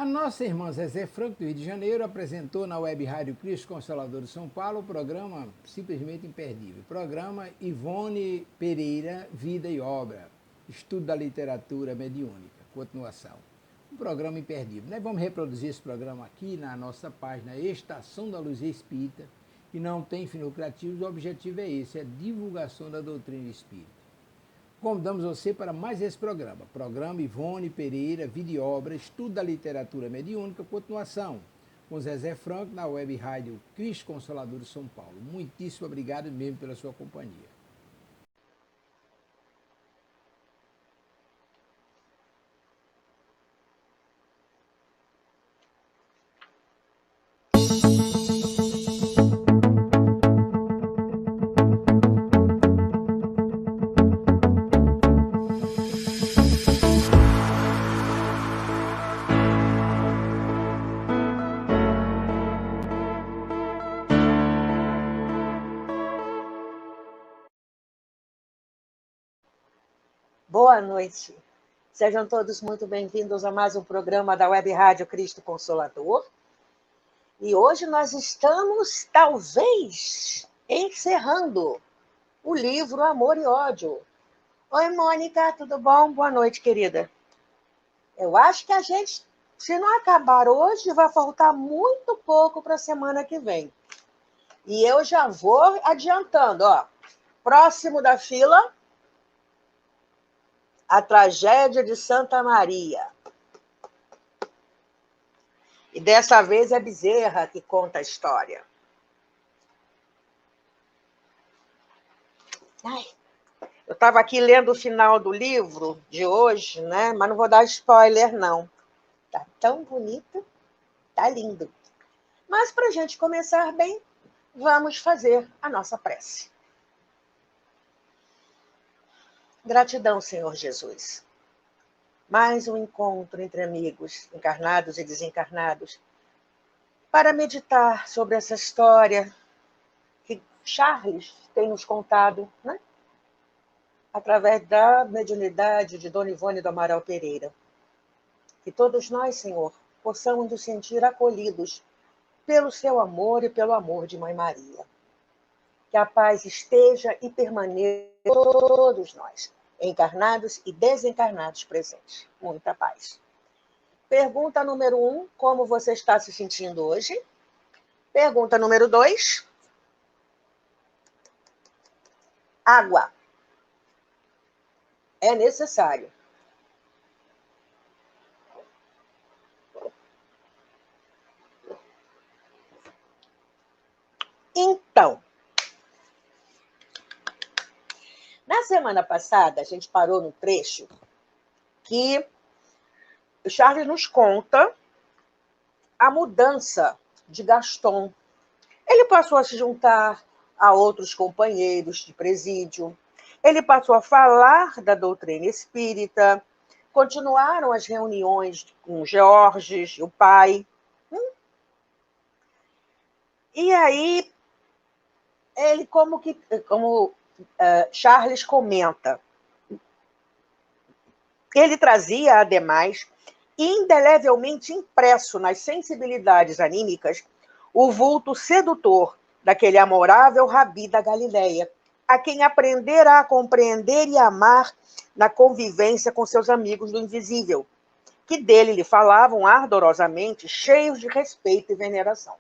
A nossa irmã Zezé Franco, do Rio de Janeiro, apresentou na Web Rádio Cristo Consolador de São Paulo o programa simplesmente imperdível. Programa Ivone Pereira, Vida e Obra, Estudo da Literatura Mediúnica, continuação. Um programa imperdível. Nós vamos reproduzir esse programa aqui na nossa página Estação da Luz Espírita, que não tem fins lucrativos, o objetivo é esse, é a divulgação da doutrina espírita. Convidamos você para mais esse programa. Programa Ivone Pereira, Vida e Obra, Estudo da Literatura Mediúnica, continuação, com Zezé Franco, na Web Rádio Cristo Consolador de São Paulo. Muitíssimo obrigado mesmo pela sua companhia. Boa noite. Sejam todos muito bem-vindos a mais um programa da Web Rádio Cristo Consolador. E hoje nós estamos, talvez, encerrando o livro Amor e Ódio. Oi, Mônica, tudo bom? Boa noite, querida. Eu acho que a gente, se não acabar hoje, vai faltar muito pouco para a semana que vem. E eu já vou adiantando, ó. Próximo da fila, A Tragédia de Santa Maria. E dessa vez é Bezerra que conta a história. Ai, eu estava aqui lendo o final do livro de hoje, né? Mas não vou dar spoiler, não. Tá tão bonito, tá lindo. Mas para a gente começar bem, vamos fazer a nossa prece. Gratidão, Senhor Jesus. Mais um encontro entre amigos, encarnados e desencarnados, para meditar sobre essa história que Charles tem nos contado, né? Através da mediunidade de Dona Ivone do Amaral Pereira. Que todos nós, Senhor, possamos nos sentir acolhidos pelo seu amor e pelo amor de Mãe Maria. Que a paz esteja e permaneça em todos nós, encarnados e desencarnados presentes. Muita paz. Pergunta número 1, como você está se sentindo hoje? Pergunta número 2, água. É necessário. Então, na semana passada, a gente parou no trecho que o Charles nos conta a mudança de Gaston. Ele passou a se juntar a outros companheiros de presídio, ele passou a falar da doutrina espírita, continuaram as reuniões com Georges, o pai. E aí, ele como Charles comenta, ele trazia, ademais, indelevelmente impresso nas sensibilidades anímicas, o vulto sedutor daquele amorável rabi da Galileia, a quem aprendera a compreender e amar na convivência com seus amigos do invisível, que dele lhe falavam ardorosamente, cheios de respeito e veneração.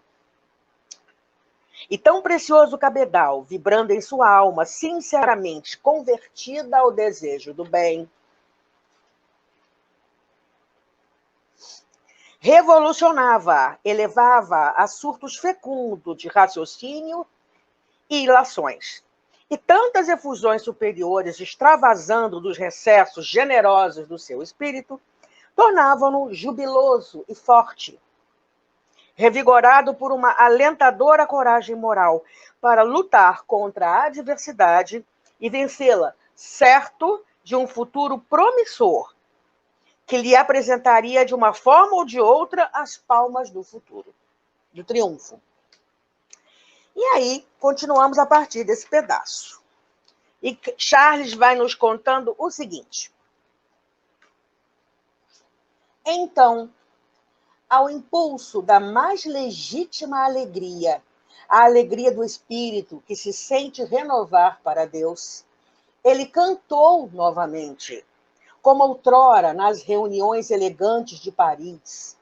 E tão precioso cabedal, vibrando em sua alma, sinceramente convertida ao desejo do bem, revolucionava, elevava a surtos fecundos de raciocínio e ilações. E tantas efusões superiores, extravasando dos recessos generosos do seu espírito, tornavam-no jubiloso e forte, revigorado por uma alentadora coragem moral para lutar contra a adversidade e vencê-la, certo de um futuro promissor, que lhe apresentaria de uma forma ou de outra as palmas do futuro, do triunfo. E aí, continuamos a partir desse pedaço. E Charles vai nos contando o seguinte. Então, ao impulso da mais legítima alegria, a alegria do espírito que se sente renovar para Deus, ele cantou novamente, como outrora nas reuniões elegantes de Paris.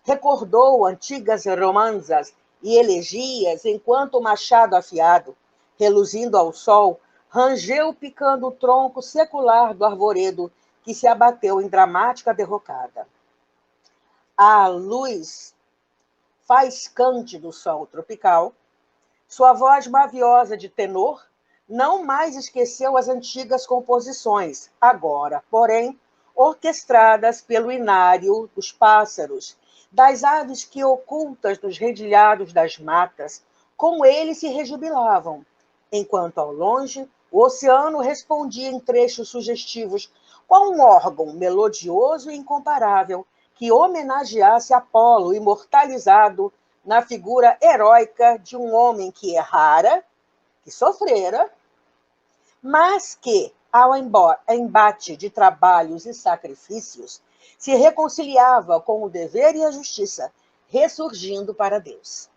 Recordou antigas romanzas e elegias enquanto o machado afiado, reluzindo ao sol, rangeu picando o tronco secular do arvoredo que se abateu em dramática derrocada. A luz faiscante do sol tropical, sua voz maviosa de tenor, não mais esqueceu as antigas composições, agora, porém, orquestradas pelo inário dos pássaros, das aves que, ocultas nos redilhados das matas, com ele se rejubilavam, enquanto ao longe o oceano respondia em trechos sugestivos, qual um órgão melodioso e incomparável que homenageasse Apolo imortalizado na figura heróica de um homem que errara, que sofrera, mas que, ao embate de trabalhos e sacrifícios, se reconciliava com o dever e a justiça, ressurgindo para Deus.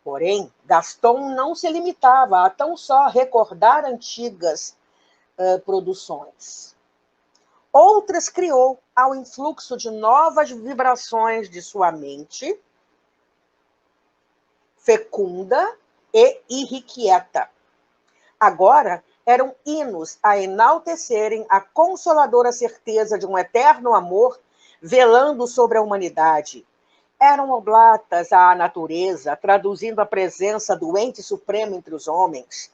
Porém, Gaston não se limitava a tão só recordar antigas produções. Outras criou ao influxo de novas vibrações de sua mente, fecunda e irrequieta. Agora eram hinos a enaltecerem a consoladora certeza de um eterno amor velando sobre a humanidade. Eram oblatas à natureza, traduzindo a presença do ente supremo entre os homens.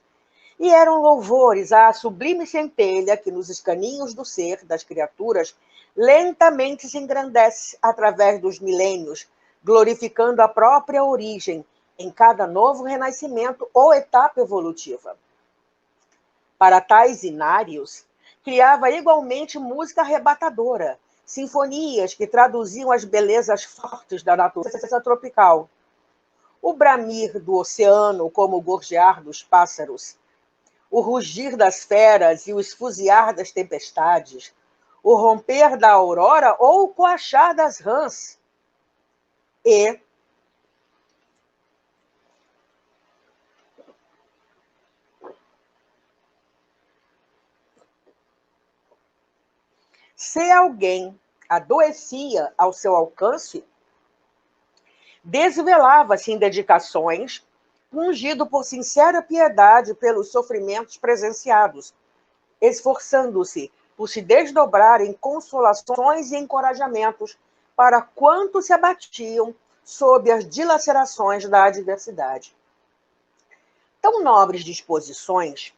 E eram louvores à sublime centelha que nos escaninhos do ser, das criaturas, lentamente se engrandece através dos milênios, glorificando a própria origem em cada novo renascimento ou etapa evolutiva. Para tais inários, criava igualmente música arrebatadora, sinfonias que traduziam as belezas fortes da natureza tropical. O bramir do oceano como o gorjear dos pássaros, o rugir das feras e o esfuziar das tempestades, o romper da aurora ou o coachar das rãs. E se alguém adoecia ao seu alcance, desvelava-se em dedicações, ungido por sincera piedade pelos sofrimentos presenciados, esforçando-se por se desdobrar em consolações e encorajamentos para quantos se abatiam sob as dilacerações da adversidade. Tão nobres disposições,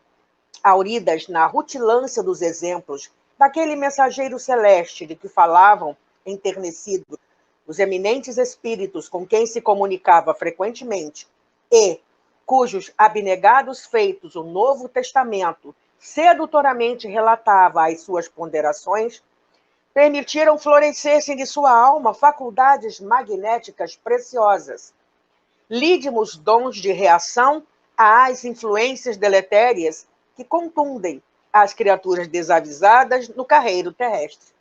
auridas na rutilância dos exemplos daquele mensageiro celeste de que falavam, enternecidos, os eminentes espíritos com quem se comunicava frequentemente e cujos abnegados feitos o Novo Testamento sedutoramente relatava as suas ponderações, permitiram florescerem de sua alma faculdades magnéticas preciosas, lídimos dons de reação às influências deletérias que contundem as criaturas desavisadas no carreiro terrestre.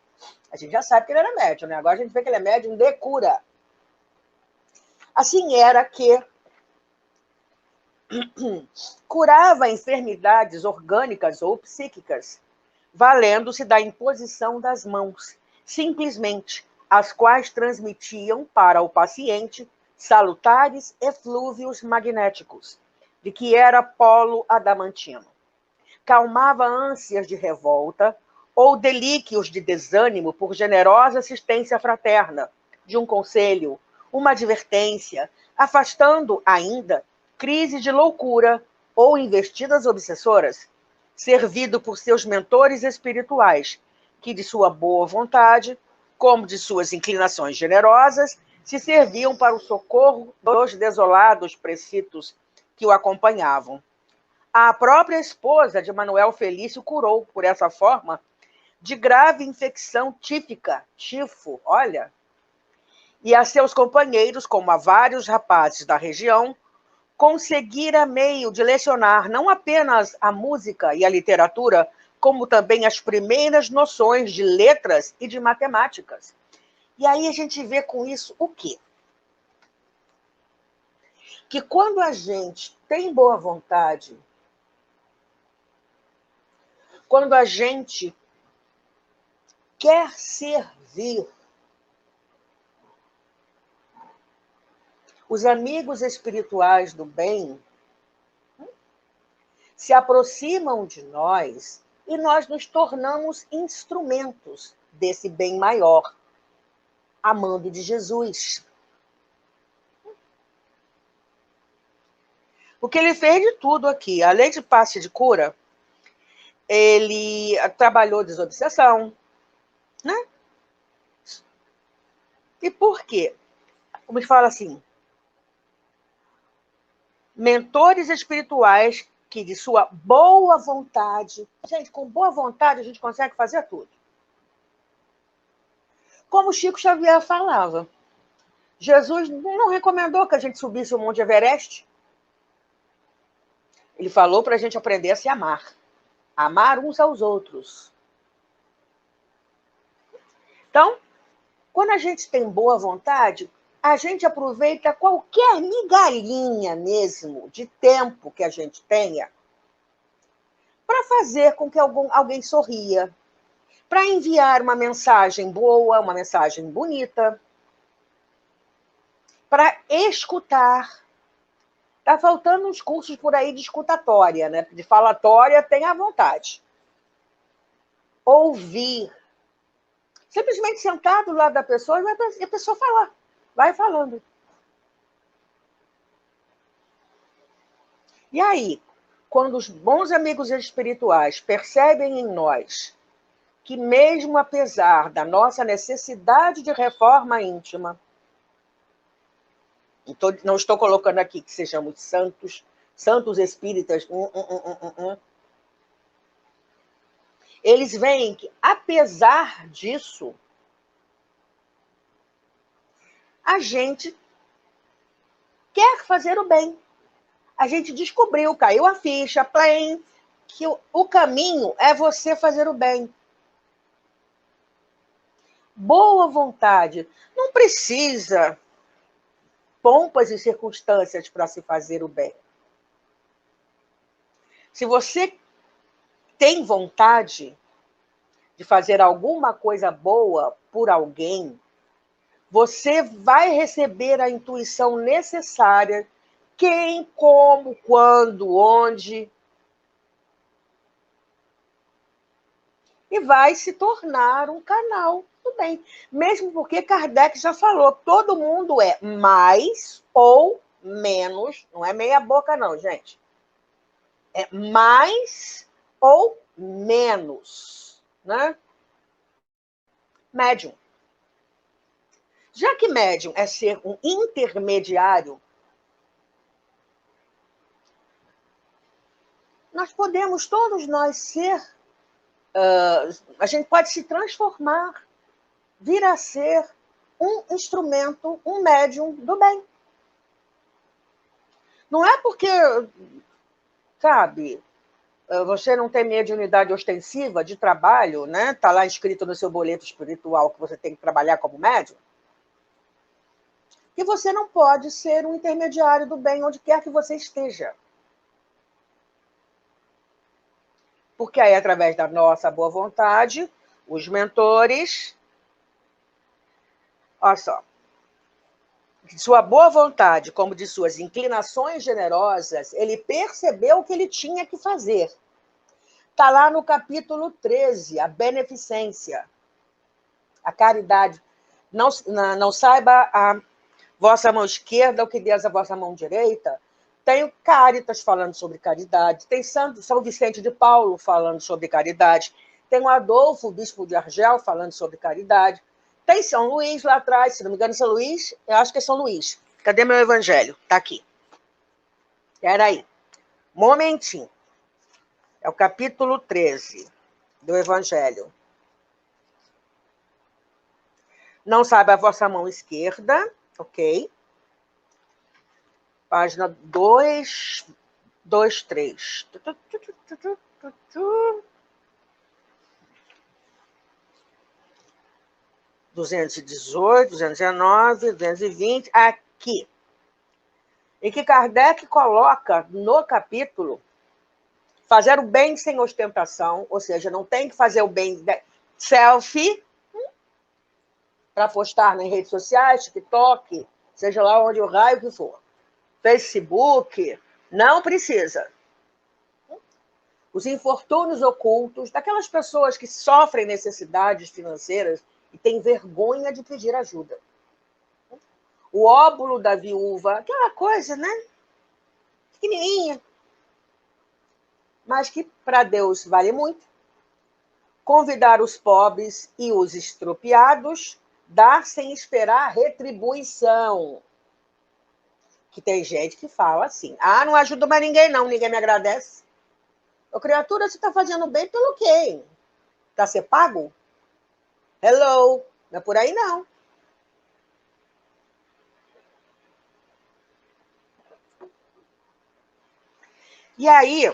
A gente já sabe que ele era médium, né? Agora a gente vê que ele é médium de cura. Assim era que curava enfermidades orgânicas ou psíquicas, valendo-se da imposição das mãos, simplesmente, as quais transmitiam para o paciente salutares eflúvios magnéticos, de que era polo adamantino. Calmava ânsias de revolta ou delíquios de desânimo por generosa assistência fraterna, de um conselho, uma advertência, afastando ainda crise de loucura ou investidas obsessoras, servido por seus mentores espirituais, que de sua boa vontade, como de suas inclinações generosas, se serviam para o socorro dos desolados precitos que o acompanhavam. A própria esposa de Manuel Felício curou, por essa forma, de grave infecção tífica, tifo, olha, e a seus companheiros, como a vários rapazes da região, conseguira meio de lecionar não apenas a música e a literatura, como também as primeiras noções de letras e de matemáticas. E aí a gente vê com isso o quê? Que quando a gente tem boa vontade, quando a gente quer servir, os amigos espirituais do bem se aproximam de nós e nós nos tornamos instrumentos desse bem maior, amando de Jesus. Porque ele fez de tudo aqui. Além de passe de cura, ele trabalhou desobsessão, né? E por quê? Como se fala assim, mentores espirituais que de sua boa vontade, gente, com boa vontade a gente consegue fazer tudo. Como Chico Xavier falava, Jesus não recomendou que a gente subisse o Monte Everest. Ele falou para a gente aprender a se amar. Amar uns aos outros. Então, quando a gente tem boa vontade, a gente aproveita qualquer migalhinha mesmo de tempo que a gente tenha para fazer com que alguém sorria, para enviar uma mensagem boa, uma mensagem bonita, para escutar. Está faltando uns cursos por aí de escutatória, né? De falatória tem à vontade. Ouvir. Simplesmente sentar do lado da pessoa e a pessoa falar. Vai falando. E aí, quando os bons amigos espirituais percebem em nós que mesmo apesar da nossa necessidade de reforma íntima, não estou colocando aqui que sejamos santos espíritas, eles veem que, apesar disso, a gente quer fazer o bem. A gente descobriu, caiu a ficha, plain, que o caminho é você fazer o bem. Boa vontade. Não precisa pompas e circunstâncias para se fazer o bem. Se você tem vontade de fazer alguma coisa boa por alguém, você vai receber a intuição necessária, quem, como, quando, onde, e vai se tornar um canal do bem. Mesmo porque Kardec já falou, todo mundo é mais ou menos, não é meia boca não, gente. É mais ou menos, né? Médium. Já que médium é ser um intermediário, nós podemos, todos nós, ser... a gente pode se transformar, vir a ser um instrumento, um médium do bem. Não é porque, sabe, você não tem mediunidade ostensiva de trabalho, né? Está lá escrito no seu boleto espiritual que você tem que trabalhar como médium, que você não pode ser um intermediário do bem onde quer que você esteja. Porque aí, através da nossa boa vontade, os mentores, olha só, de sua boa vontade, como de suas inclinações generosas, ele percebeu o que ele tinha que fazer. Está lá no capítulo 13, a beneficência, a caridade. Não saiba a vossa mão esquerda o que diz a vossa mão direita. Tem o Cáritas falando sobre caridade, tem São Vicente de Paulo falando sobre caridade, tem o Adolfo, bispo de Argel, falando sobre caridade, tem São Luís lá atrás, se não me engano, São Luís, eu acho que é São Luís. Cadê meu evangelho? Está aqui. Espera aí. Momentinho. É o capítulo 13 do evangelho. Não sabe a vossa mão esquerda, ok? Página 223. 218, 219, 220, aqui. Em que Kardec coloca no capítulo fazer o bem sem ostentação, ou seja, não tem que fazer o bem selfie para postar nas redes sociais, TikTok, seja lá onde o raio que for. Facebook, não precisa. Os infortúnios ocultos daquelas pessoas que sofrem necessidades financeiras e têm vergonha de pedir ajuda. O óbolo da viúva, aquela coisa, né? Pequenininha, mas que para Deus vale muito. Convidar os pobres e os estropiados, dar sem esperar retribuição. Que tem gente que fala assim, não ajudo mais ninguém não, ninguém me agradece. Ô, criatura, você está fazendo bem pelo quê? Para ser pago? Hello, não é por aí não. E aí,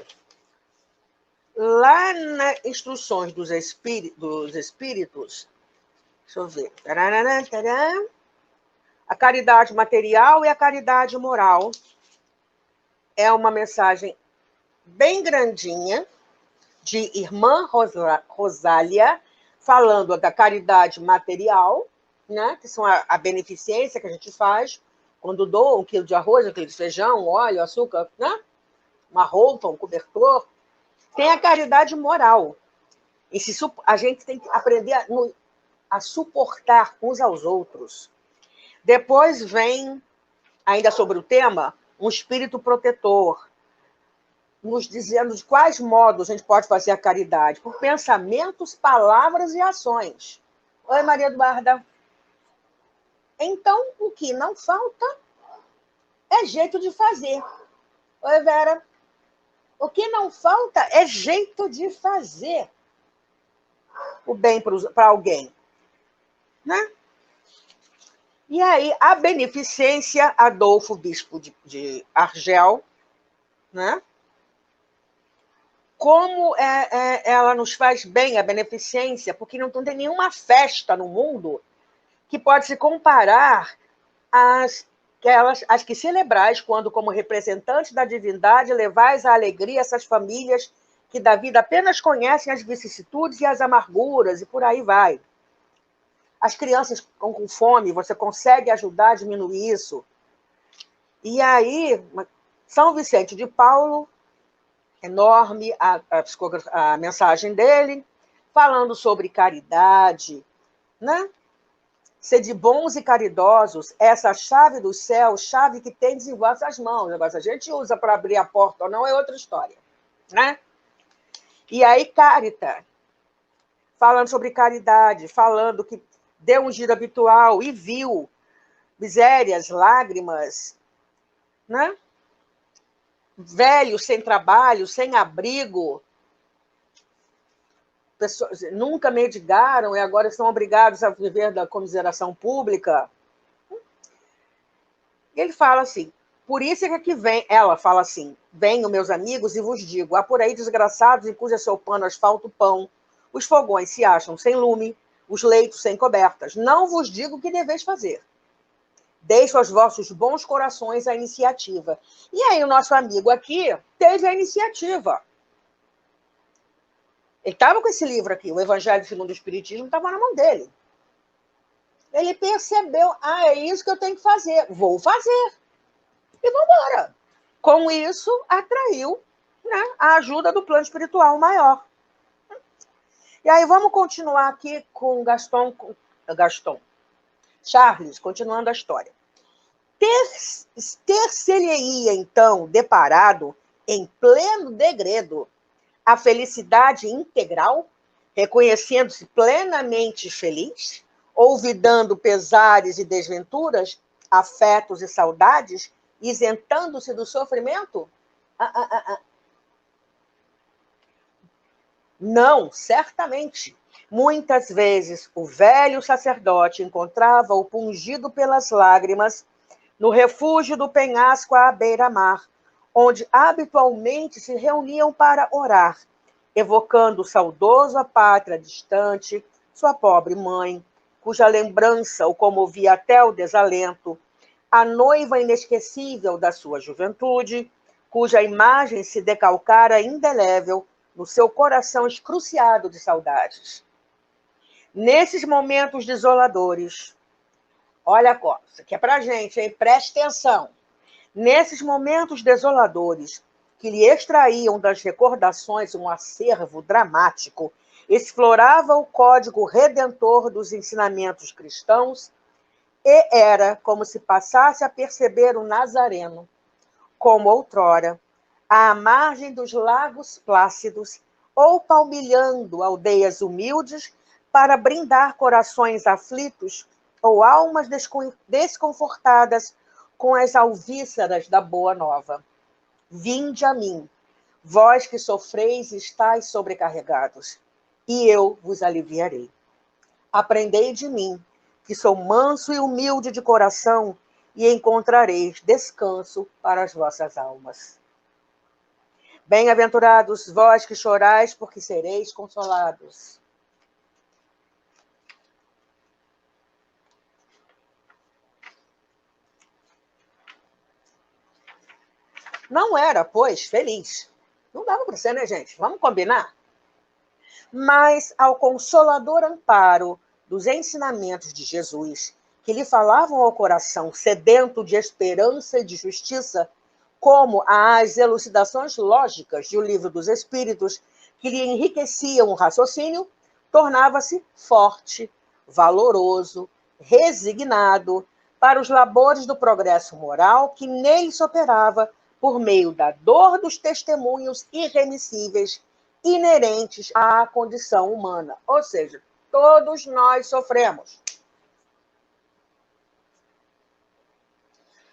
lá nas instruções dos espíritos, deixa eu ver, a caridade material e a caridade moral é uma mensagem bem grandinha de Irmã Rosália, falando da caridade material, né, que são a beneficência que a gente faz quando doa 1 quilo de arroz, 1 quilo de feijão, óleo, açúcar, né, uma roupa, um cobertor. Tem a caridade moral. A gente tem que aprender a suportar uns aos outros. Depois vem, ainda sobre o tema, um espírito protetor, nos dizendo de quais modos a gente pode fazer a caridade. Por pensamentos, palavras e ações. Oi, Maria Eduarda. Então, o que não falta é jeito de fazer. Oi, Vera. O que não falta é jeito de fazer o bem para alguém. Né? E aí, a beneficência, Adolfo, bispo de Argel, né? Como ela nos faz bem, a beneficência, porque não tem nenhuma festa no mundo que pode se comparar às que celebrais, quando, como representantes da divindade, levais a alegria a essas famílias que da vida apenas conhecem as vicissitudes e as amarguras, e por aí vai. As crianças estão com fome, você consegue ajudar a diminuir isso. E aí, São Vicente de Paulo, enorme a mensagem dele, falando sobre caridade, né? Sede bons e caridosos, essa chave do céu, chave que tendes em vossas mãos. Agora, se a gente usa para abrir a porta ou não, é outra história. Né? E aí, Carita, falando sobre caridade, falando que deu um giro habitual e viu misérias, lágrimas, né? Velhos sem trabalho, sem abrigo, pessoas nunca mendigaram e agora estão obrigados a viver da comiseração pública. E ele fala assim, por isso é que vem, ela fala assim, venham, meus amigos, e vos digo, há por aí desgraçados em cuja seu pano asfalta o pão, os fogões se acham sem lume, os leitos sem cobertas. Não vos digo o que deveis fazer. Deixo aos vossos bons corações a iniciativa. E aí o nosso amigo aqui teve a iniciativa. Ele estava com esse livro aqui, o Evangelho segundo o Espiritismo, estava na mão dele. Ele percebeu, é isso que eu tenho que fazer, vou fazer. E vamos embora. Com isso, atraiu, né, a ajuda do plano espiritual maior. E aí vamos continuar aqui com Gaston. Charles, continuando a história. Ter-se-lhe-ia, então, deparado, em pleno degredo, a felicidade integral, reconhecendo-se plenamente feliz, olvidando pesares e desventuras, afetos e saudades, isentando-se do sofrimento? Não, certamente. Muitas vezes o velho sacerdote encontrava-o pungido pelas lágrimas no refúgio do penhasco à beira-mar, onde habitualmente se reuniam para orar, evocando o saudoso a pátria distante, sua pobre mãe, cuja lembrança o comovia até o desalento, a noiva inesquecível da sua juventude, cuja imagem se decalcara indelével no seu coração escruciado de saudades. Nesses momentos desoladores, olha, isso aqui é para a gente, hein? Preste atenção. Nesses momentos desoladores, que lhe extraíam das recordações um acervo dramático, explorava o código redentor dos ensinamentos cristãos e era como se passasse a perceber o Nazareno, como outrora, à margem dos lagos plácidos ou palmilhando aldeias humildes para brindar corações aflitos ou almas desconfortadas com as alvíceras da boa nova. Vinde a mim, vós que sofreis e estáis sobrecarregados, e eu vos aliviarei. Aprendei de mim, que sou manso e humilde de coração, e encontrareis descanso para as vossas almas. Bem-aventurados vós que chorais, porque sereis consolados. Não era, pois, feliz. Não dava para ser, né, gente? Vamos combinar? Mas ao consolador amparo dos ensinamentos de Jesus, que lhe falavam ao coração sedento de esperança e de justiça, como às elucidações lógicas do livro dos Espíritos, que lhe enriqueciam o raciocínio, tornava-se forte, valoroso, resignado para os labores do progresso moral que nele se operava por meio da dor dos testemunhos irremissíveis inerentes à condição humana. Ou seja, todos nós sofremos.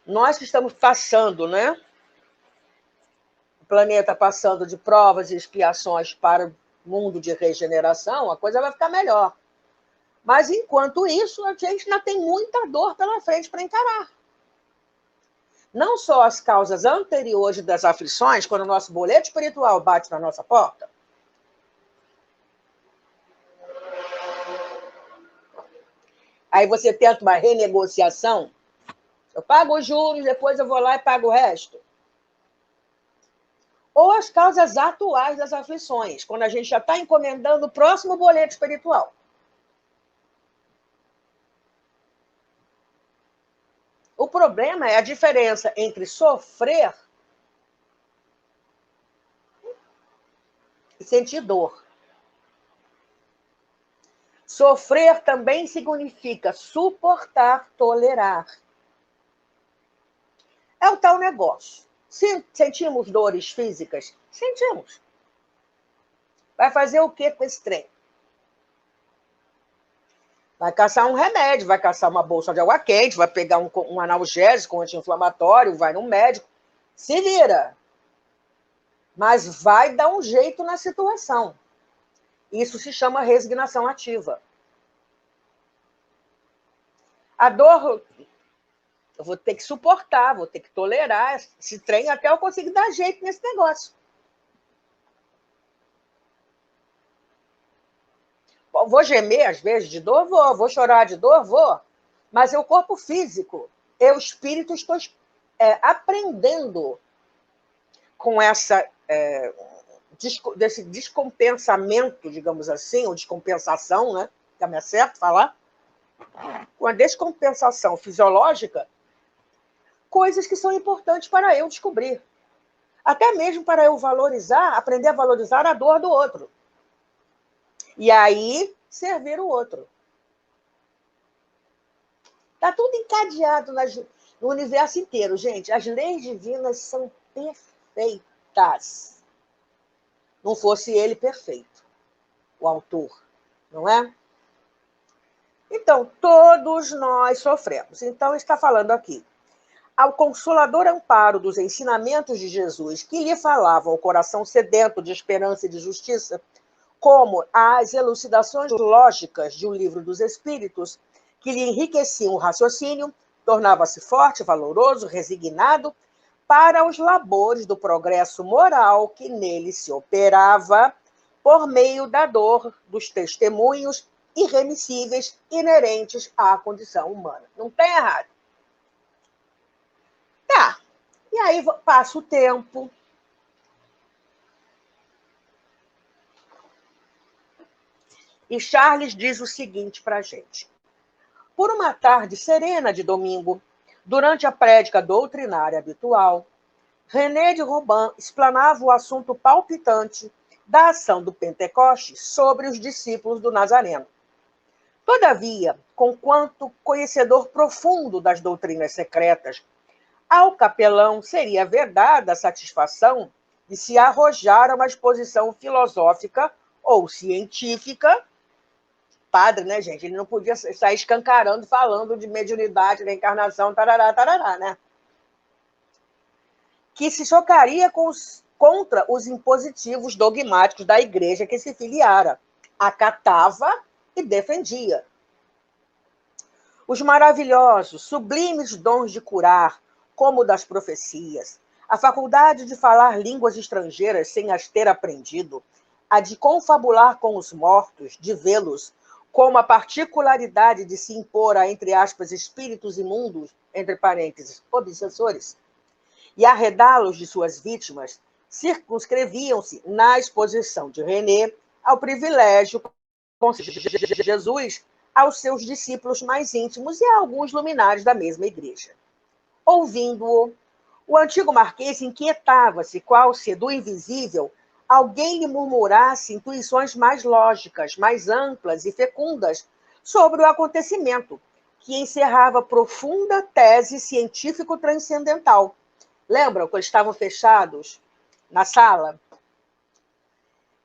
Nós que estamos passando, né? O planeta passando de provas e expiações para o mundo de regeneração, a coisa vai ficar melhor. Mas, enquanto isso, a gente ainda tem muita dor pela frente para encarar. Não só as causas anteriores das aflições, quando o nosso boleto espiritual bate na nossa porta. Aí você tenta uma renegociação. Eu pago os juros, depois eu vou lá e pago o resto. Ou as causas atuais das aflições, quando a gente já está encomendando o próximo boleto espiritual. O problema é a diferença entre sofrer e sentir dor. Sofrer também significa suportar, tolerar. É o tal negócio. Sentimos dores físicas? Sentimos. Vai fazer o que com esse trem? Vai caçar um remédio, vai caçar uma bolsa de água quente, vai pegar um analgésico, um anti-inflamatório, vai no médico. Se vira. Mas vai dar um jeito na situação. Isso se chama resignação ativa. A dor, eu vou ter que suportar, vou ter que tolerar esse trem até eu conseguir dar jeito nesse negócio. Vou gemer, às vezes, de dor? Vou chorar de dor? Vou. Mas é o corpo físico. Eu, o espírito, estou aprendendo com desse descompensamento, digamos assim, ou descompensação, né? Tá me certo falar? Com a descompensação fisiológica, coisas que são importantes para eu descobrir. Até mesmo para eu aprender a valorizar a dor do outro. E aí, servir o outro. Está tudo encadeado no universo inteiro, gente. As leis divinas são perfeitas. Não fosse ele perfeito, o autor, não é? Então, todos nós sofremos. Então, está falando aqui. Ao consolador amparo dos ensinamentos de Jesus, que lhe falavam o coração sedento de esperança e de justiça, como as elucidações lógicas de um livro dos Espíritos, que lhe enriqueciam o raciocínio, tornava-se forte, valoroso, resignado para os labores do progresso moral que nele se operava por meio da dor dos testemunhos irremissíveis inerentes à condição humana. Não tem errado. Tá. E aí passa o tempo. E Charles diz o seguinte para a gente. Por uma tarde serena de domingo, durante a prédica doutrinária habitual, René de Robin explanava o assunto palpitante da ação do Pentecostes sobre os discípulos do Nazareno. Todavia, conquanto conhecedor profundo das doutrinas secretas, ao capelão seria vedada a satisfação de se arrojar a uma exposição filosófica ou científica. Padre, né, gente? Ele não podia sair escancarando, falando de mediunidade, reencarnação, tarará, tarará, né? Que se chocaria contra os impositivos dogmáticos da igreja que se filiara, acatava e defendia. Os maravilhosos, sublimes dons de curar, como o das profecias, a faculdade de falar línguas estrangeiras sem as ter aprendido, a de confabular com os mortos, de vê-los, como a particularidade de se impor a, entre aspas, espíritos imundos, entre parênteses, obsessores, e arredá-los de suas vítimas, circunscreviam-se na exposição de René ao privilégio de Jesus aos seus discípulos mais íntimos e a alguns luminares da mesma igreja. Ouvindo-o, o antigo marquês inquietava-se qual se do invisível alguém lhe murmurasse intuições mais lógicas, mais amplas e fecundas sobre o acontecimento, que encerrava profunda tese científico-transcendental. Lembram quando estavam fechados na sala?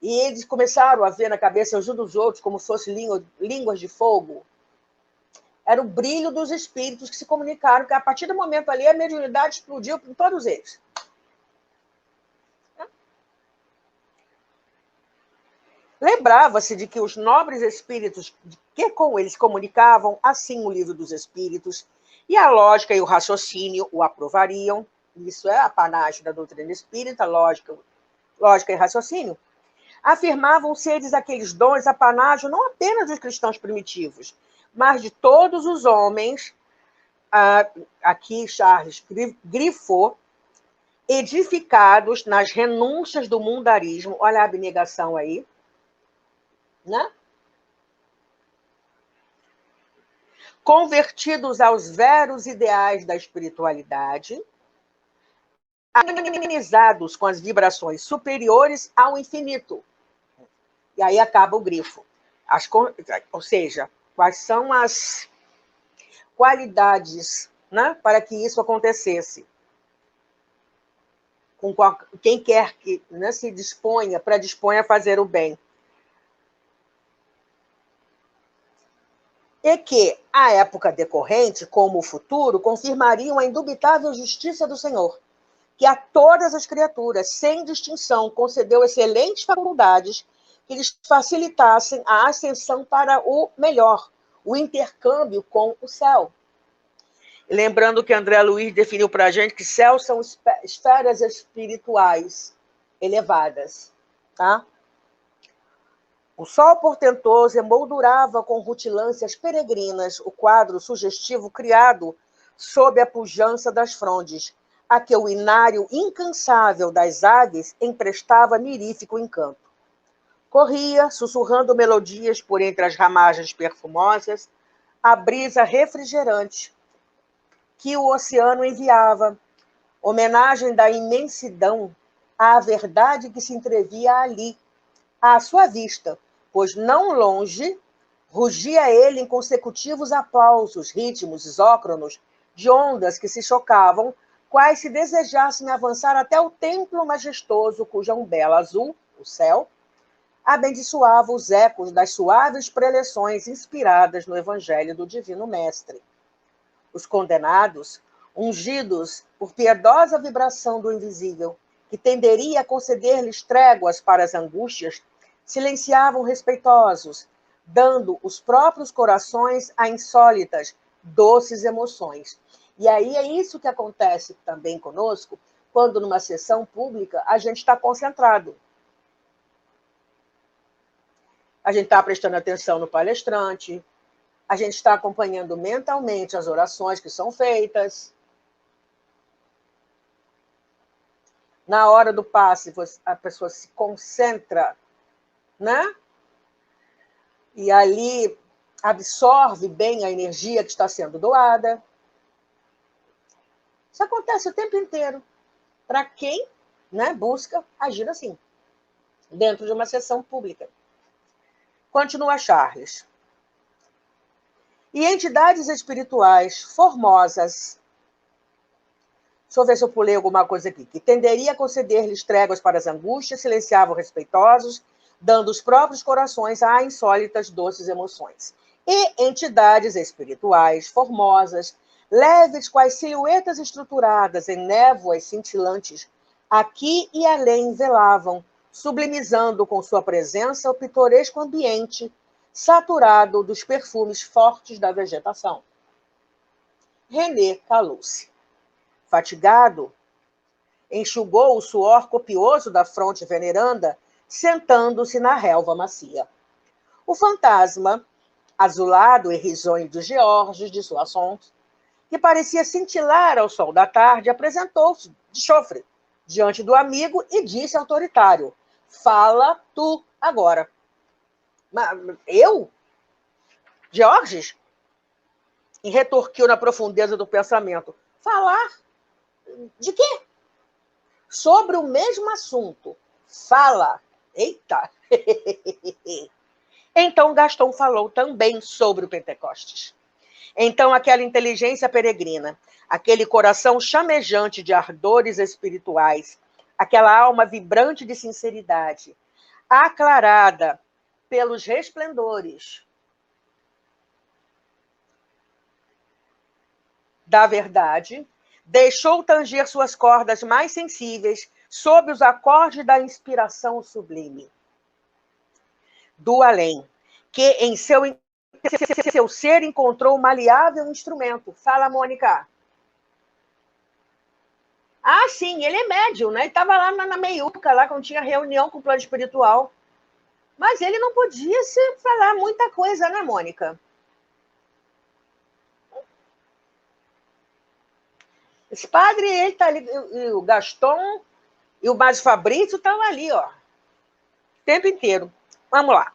E eles começaram a ver na cabeça uns dos outros como se fossem línguas de fogo. Era o brilho dos espíritos que se comunicaram, que a partir do momento ali a mediunidade explodiu por todos eles. Lembrava-se de que os nobres espíritos que com eles comunicavam, assim o livro dos espíritos, e a lógica e o raciocínio o aprovariam. Isso é a apanágio da doutrina espírita, lógica e raciocínio. Afirmavam seres aqueles dons apanágio não apenas dos cristãos primitivos, mas de todos os homens, aqui Charles grifou, edificados nas renúncias do mundarismo, olha a abnegação aí, né? Convertidos aos veros ideais da espiritualidade, harmonizados com as vibrações superiores ao infinito. E aí acaba o grifo. Ou seja, quais são as qualidades, né, para que isso acontecesse? Com quem quer que, né, se disponha a fazer o bem. E que a época decorrente, como o futuro, confirmariam a indubitável justiça do Senhor, que a todas as criaturas, sem distinção, concedeu excelentes faculdades que lhes facilitassem a ascensão para o melhor, o intercâmbio com o céu. Lembrando que André Luiz definiu para a gente que céus são esferas espirituais elevadas, tá? O sol portentoso emoldurava com rutilâncias peregrinas o quadro sugestivo criado sob a pujança das frondes, a que o inário incansável das aves emprestava mirífico encanto. Corria, sussurrando melodias por entre as ramagens perfumosas, a brisa refrigerante que o oceano enviava, homenagem da imensidão à verdade que se entrevia ali, à sua vista, pois não longe rugia ele em consecutivos aplausos, ritmos isócronos de ondas que se chocavam, quais se desejassem avançar até o templo majestoso cuja umbela azul, o céu, abençoava os ecos das suaves preleções inspiradas no Evangelho do Divino Mestre. Os condenados, ungidos por piedosa vibração do invisível, que tenderia a conceder-lhes tréguas para as angústias, silenciavam respeitosos, dando os próprios corações a insólitas, doces emoções. E aí é isso que acontece também conosco, quando numa sessão pública a gente está concentrado. a gente está prestando atenção no palestrante, a gente está acompanhando mentalmente as orações que são feitas. Na hora do passe, a pessoa se concentra, né? E ali absorve bem a energia que está sendo doada. Isso acontece o tempo inteiro. Para quem, né, busca agir assim, dentro de uma sessão pública. Continua Charles. E entidades espirituais formosas, deixa eu ver se eu pulei alguma coisa aqui, que tenderia a conceder-lhes tréguas para as angústias, silenciavam respeitosos, dando os próprios corações a insólitas doces emoções. E entidades espirituais formosas, leves quais silhuetas estruturadas em névoas cintilantes, aqui e além velavam, sublimizando com sua presença o pitoresco ambiente saturado dos perfumes fortes da vegetação. René calou-se. Fatigado, enxugou o suor copioso da fronte veneranda, sentando-se na relva macia. O fantasma, azulado e risonho de Georges de Soissons, que parecia cintilar ao sol da tarde, apresentou-se de chofre diante do amigo e disse autoritário: fala tu agora. Eu? Georges? E retorquiu na profundeza do pensamento: falar? De quê? Sobre o mesmo assunto. Fala. Eita! Então Gaston falou também sobre o Pentecostes. Então aquela inteligência peregrina, aquele coração chamejante de ardores espirituais, aquela alma vibrante de sinceridade, aclarada pelos resplendores da verdade, deixou tanger suas cordas mais sensíveis sob os acordes da inspiração sublime. Do além, que em seu ser encontrou um maleável instrumento. Fala, Mônica. Ah, sim, ele é médium, né? Ele estava lá na meiuca, lá quando tinha reunião com o plano espiritual. Mas ele não podia se falar muita coisa, né, Mônica? Esse padre, ele tá ali, e o Gaston e o Márcio Fabrício estão ali, ó. O tempo inteiro. Vamos lá.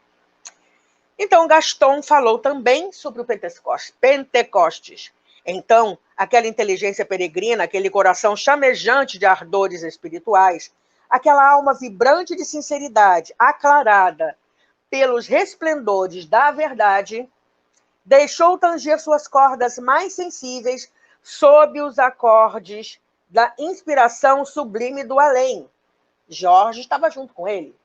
Então, Gaston falou também sobre o Pentecostes. Então, aquela inteligência peregrina, aquele coração chamejante de ardores espirituais, aquela alma vibrante de sinceridade, aclarada pelos resplendores da verdade, deixou tanger suas cordas mais sensíveis sob os acordes da inspiração sublime do além. Jorge estava junto com ele.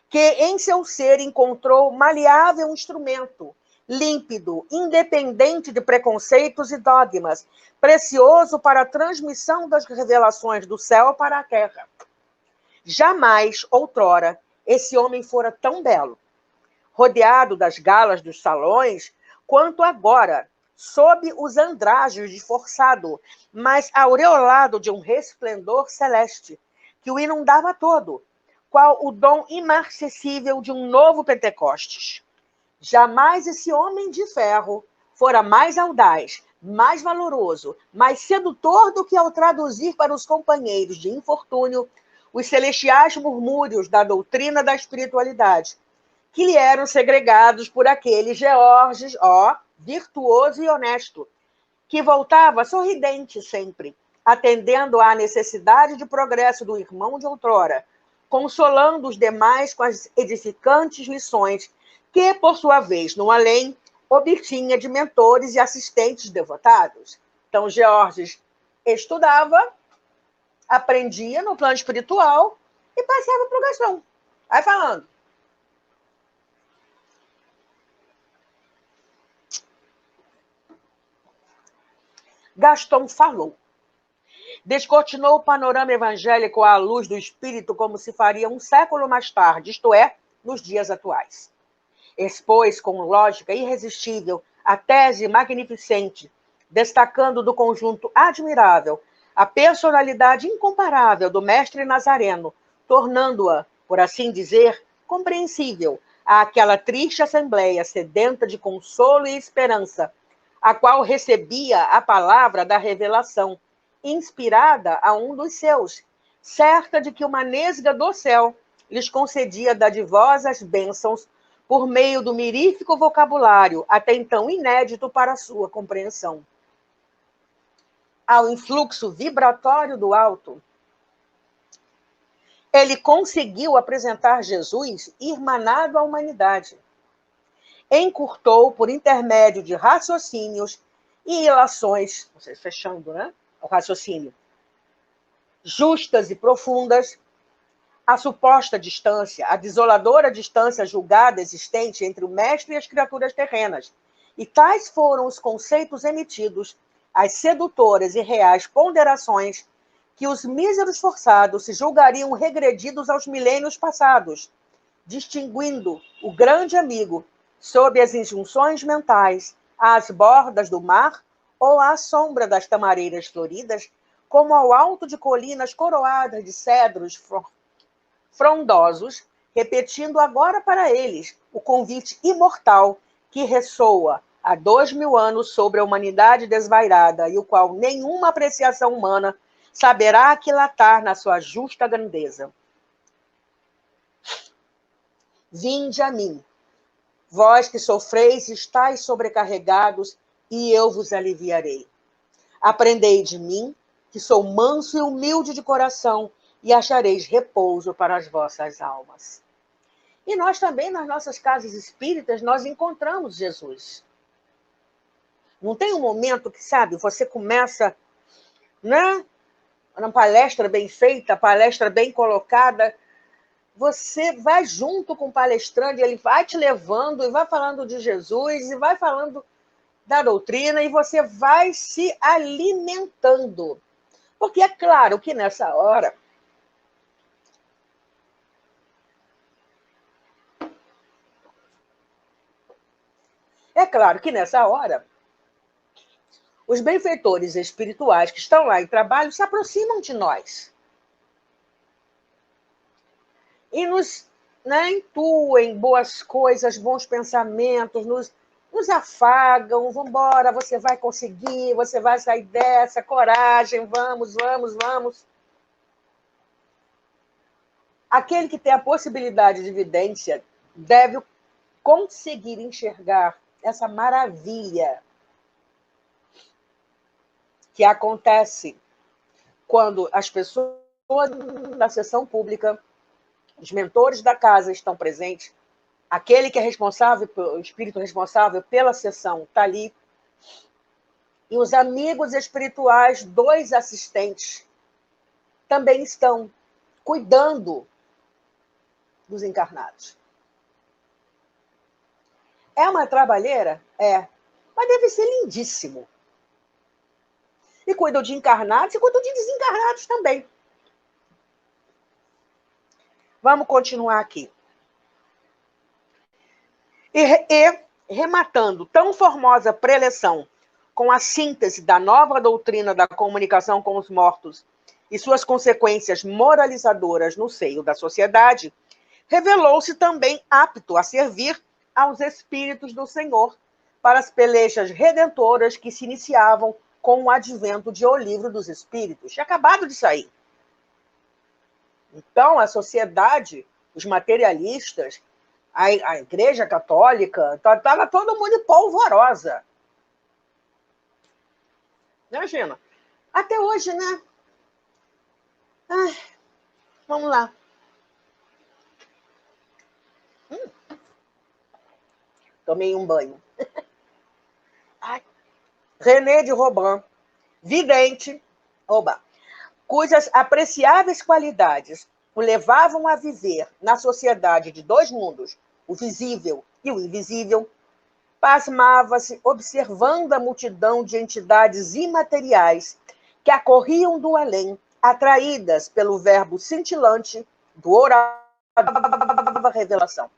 Que em seu ser encontrou maleável instrumento, límpido, independente de preconceitos e dogmas, precioso para a transmissão das revelações do céu para a terra. Jamais, outrora, esse homem fora tão belo, rodeado das galas dos salões, quanto agora, sob os andrajos de forçado, mas aureolado de um resplendor celeste, que o inundava todo, qual o dom imarcessível de um novo Pentecostes. Jamais esse homem de ferro fora mais audaz, mais valoroso, mais sedutor do que ao traduzir para os companheiros de infortúnio os celestiais murmúrios da doutrina da espiritualidade, que lhe eram segregados por aquele Georges, virtuoso e honesto, que voltava sorridente sempre, atendendo à necessidade de progresso do irmão de outrora, consolando os demais com as edificantes lições que, por sua vez, no além, obtinha de mentores e assistentes devotados. Então, Georges estudava, aprendia no plano espiritual e passava para o Gaston. Vai falando. Gaston falou. Descortinou o panorama evangélico à luz do espírito como se faria um século mais tarde, isto é, nos dias atuais. Expôs com lógica irresistível a tese magnificente, destacando do conjunto admirável a personalidade incomparável do mestre Nazareno, tornando-a, por assim dizer, compreensível àquela triste assembleia sedenta de consolo e esperança, a qual recebia a palavra da revelação, inspirada a um dos seus, certa de que uma nesga do céu lhes concedia dadivosas bênçãos por meio do mirífico vocabulário, até então inédito para sua compreensão. Ao influxo vibratório do alto, ele conseguiu apresentar Jesus irmanado à humanidade. Encurtou, por intermédio de raciocínios e ilações, fechando, né? O raciocínio, justas e profundas, a suposta distância, a desoladora distância julgada existente entre o mestre e as criaturas terrenas. E tais foram os conceitos emitidos, as sedutoras e reais ponderações, que os míseros forçados se julgariam regredidos aos milênios passados, distinguindo o grande amigo sob as injunções mentais, às bordas do mar ou à sombra das tamareiras floridas, como ao alto de colinas coroadas de cedros frondosos, repetindo agora para eles o convite imortal que ressoa há 2000 anos sobre a humanidade desvairada e o qual nenhuma apreciação humana saberá aquilatar na sua justa grandeza. Vinde a mim, vós que sofreis e estáis sobrecarregados, e eu vos aliviarei. Aprendei de mim, que sou manso e humilde de coração, e achareis repouso para as vossas almas. E nós também, nas nossas casas espíritas, nós encontramos Jesus. Não tem um momento que, sabe, você começa, né? Uma palestra bem feita, palestra bem colocada, você vai junto com o palestrante, ele vai te levando e vai falando de Jesus e vai falando da doutrina e você vai se alimentando. Porque é claro que nessa hora os benfeitores espirituais que estão lá em trabalho se aproximam de nós. E nos, né, intuem boas coisas, bons pensamentos, nos afagam, vamos embora, você vai conseguir, você vai sair dessa, coragem, vamos, vamos, vamos. Aquele que tem a possibilidade de vidência deve conseguir enxergar essa maravilha que acontece quando as pessoas da sessão pública, os mentores da casa estão presentes, aquele que é responsável, o espírito responsável pela sessão está ali, e os amigos espirituais dos assistentes também estão cuidando dos encarnados. É uma trabalheira? É. Mas deve ser lindíssimo. E cuidam de encarnados e cuidam de desencarnados também. Vamos continuar aqui. E rematando tão formosa preleção com a síntese da nova doutrina da comunicação com os mortos e suas consequências moralizadoras no seio da sociedade, revelou-se também apto a servir aos espíritos do Senhor para as pelejas redentoras que se iniciavam com o advento de O Livro dos Espíritos. Tinha acabado de sair. Então, a sociedade, os materialistas, a Igreja Católica, estava todo mundo em polvorosa. Imagina. Até hoje, né? Ai, vamos lá. Tomei um banho. Ai. René de Robin, vidente, cujas apreciáveis qualidades o levavam a viver na sociedade de dois mundos, o visível e o invisível, pasmava-se observando a multidão de entidades imateriais que acorriam do além, atraídas pelo verbo cintilante do oráculo da revelação.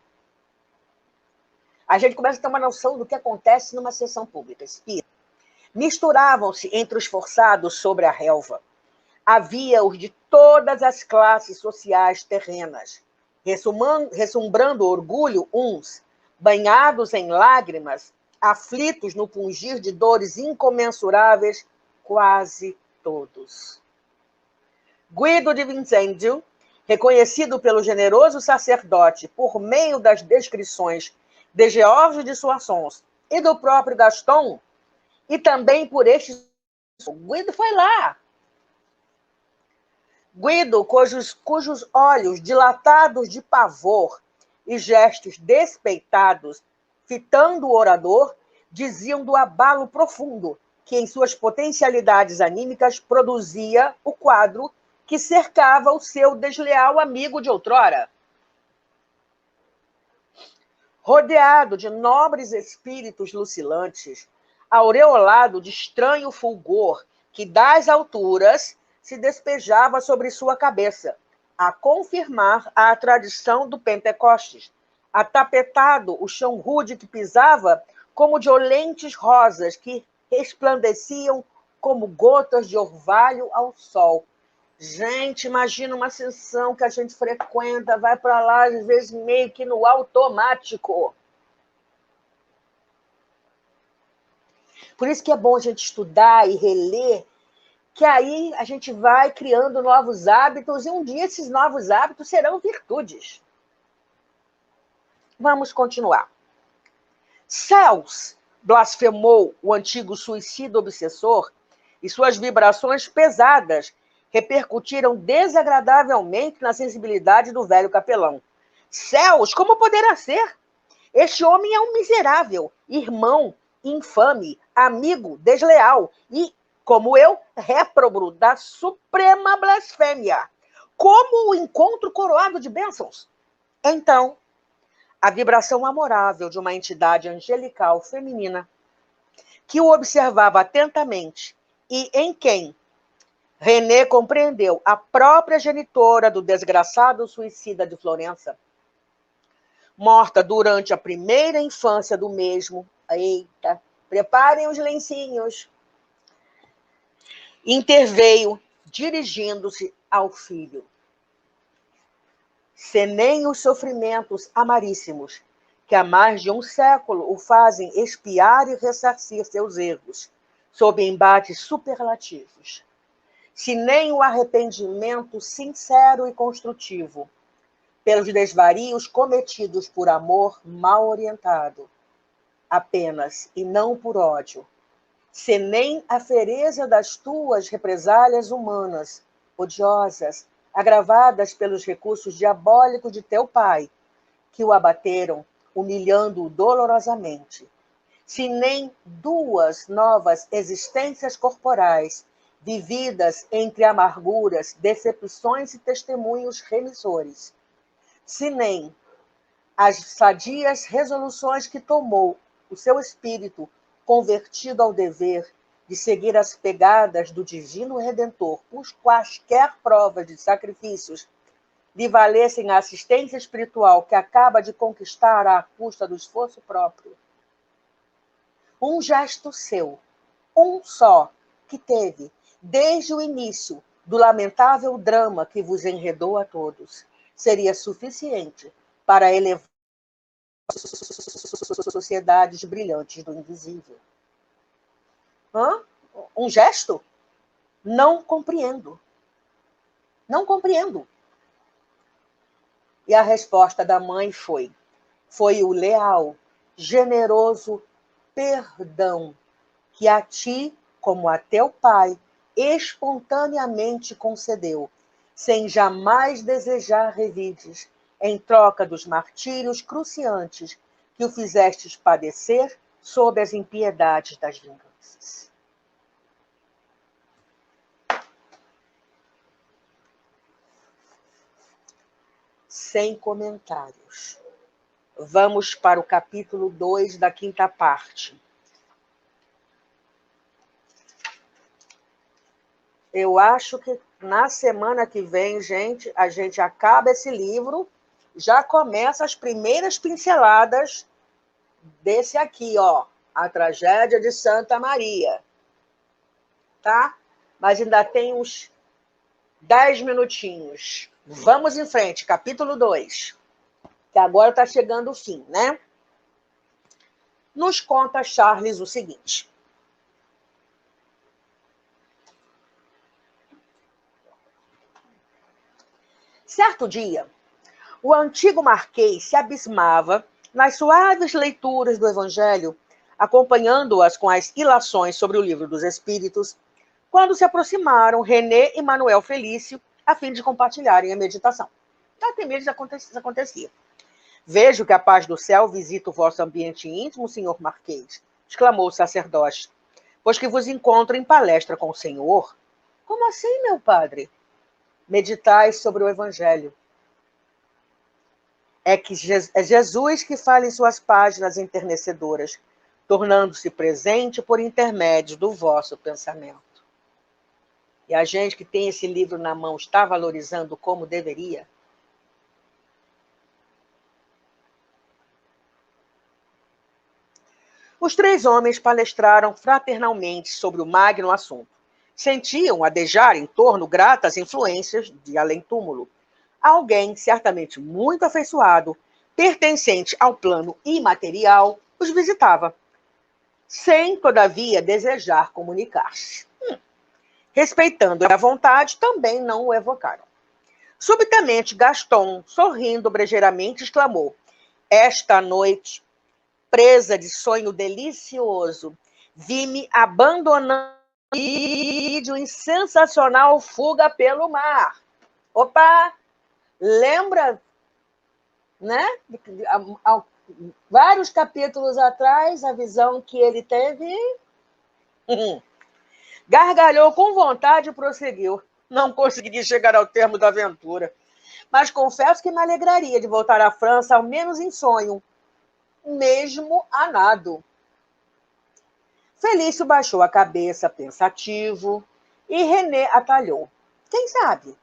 A gente começa a ter uma noção do que acontece numa sessão pública espírita. Misturavam-se entre os forçados sobre a relva. Havia os de todas as classes sociais terrenas. ressumbrando orgulho uns, banhados em lágrimas, aflitos no pungir de dores incomensuráveis, quase todos. Guido de Vincenzo, reconhecido pelo generoso sacerdote por meio das descrições de Georges de Soissons e do próprio Gaston, e também por este... Guido foi lá. Guido, cujos olhos dilatados de pavor e gestos despeitados, fitando o orador, diziam do abalo profundo que em suas potencialidades anímicas produzia o quadro que cercava o seu desleal amigo de outrora. Rodeado de nobres espíritos lucilantes, aureolado de estranho fulgor que das alturas se despejava sobre sua cabeça, a confirmar a tradição do Pentecostes, atapetado o chão rude que pisava como de olentes rosas que resplandeciam como gotas de orvalho ao sol. Gente, imagina uma sessão que a gente frequenta, vai para lá, às vezes meio que no automático. Por isso que é bom a gente estudar e reler, que aí a gente vai criando novos hábitos, e um dia esses novos hábitos serão virtudes. Vamos continuar. Céus, blasfemou o antigo suicida obsessor, e suas vibrações pesadas repercutiram desagradavelmente na sensibilidade do velho capelão. Céus, como poderá ser? Este homem é um miserável, irmão, infame, amigo, desleal e, como eu, réprobo da suprema blasfêmia. Como o encontro coroado de bênçãos? Então, a vibração amorável de uma entidade angelical feminina que o observava atentamente e em quem René compreendeu a própria genitora do desgraçado suicida de Florença, morta durante a primeira infância do mesmo. Eita, preparem os lencinhos. Interveio, dirigindo-se ao filho. Se nem os sofrimentos amaríssimos, que há mais de um século o fazem expiar e ressarcir seus erros, sob embates superlativos, se nem o arrependimento sincero e construtivo, pelos desvarios cometidos por amor mal orientado, apenas e não por ódio, se nem a fereza das tuas represálias humanas, odiosas, agravadas pelos recursos diabólicos de teu pai, que o abateram, humilhando-o dolorosamente, se nem duas novas existências corporais, vividas entre amarguras, decepções e testemunhos remissores, se nem as sadias resoluções que tomou o seu espírito, convertido ao dever de seguir as pegadas do divino Redentor, por quaisquer provas de sacrifícios lhe valessem a assistência espiritual que acaba de conquistar à custa do esforço próprio. Um gesto seu, um só, que teve, desde o início do lamentável drama que vos enredou a todos, seria suficiente para elevar sociedades brilhantes do invisível. Hã? Um gesto? Não compreendo. Não compreendo. E a resposta da mãe foi o leal, generoso perdão que a ti, como a teu pai, espontaneamente concedeu, sem jamais desejar revides, em troca dos martírios cruciantes que o fizestes padecer sob as impiedades das vinganças. Sem comentários. Vamos para o capítulo 2 da quinta parte. Eu acho que na semana que vem, gente, a gente acaba esse livro, já começa as primeiras pinceladas desse aqui, ó, A Tragédia de Santa Maria. Tá? Mas ainda tem uns 10 minutinhos. Vamos em frente, capítulo 2, que agora está chegando o fim, né? Nos conta Charles o seguinte. Certo dia, o antigo marquês se abismava nas suaves leituras do Evangelho, acompanhando-as com as ilações sobre o livro dos Espíritos, quando se aproximaram René e Manuel Felício, a fim de compartilharem a meditação. Até mesmo isso acontecia. Vejo que a paz do céu visita o vosso ambiente íntimo, senhor Marquês, exclamou o sacerdote, pois que vos encontro em palestra com o Senhor. Como assim, meu padre? Meditais sobre o Evangelho. É Jesus que fala em suas páginas enternecedoras, tornando-se presente por intermédio do vosso pensamento. E a gente que tem esse livro na mão está valorizando como deveria? Os três homens palestraram fraternalmente sobre o magno assunto. Sentiam adejar em torno gratas influências de além-túmulo. Alguém certamente muito afeiçoado, pertencente ao plano imaterial, os visitava, sem, todavia, desejar comunicar-se. Respeitando a vontade, também não o evocaram. Subitamente, Gaston, sorrindo brejeiramente, exclamou: Esta noite, presa de sonho delicioso, vi-me abandonando de uma sensacional fuga pelo mar. Opa! Lembra, né? Vários capítulos atrás, a visão que ele teve. Gargalhou com vontade e prosseguiu. Não consegui chegar ao termo da aventura, mas confesso que me alegraria de voltar à França, ao menos em sonho, mesmo a nado. Felício baixou a cabeça, pensativo, e René atalhou. Quem sabe?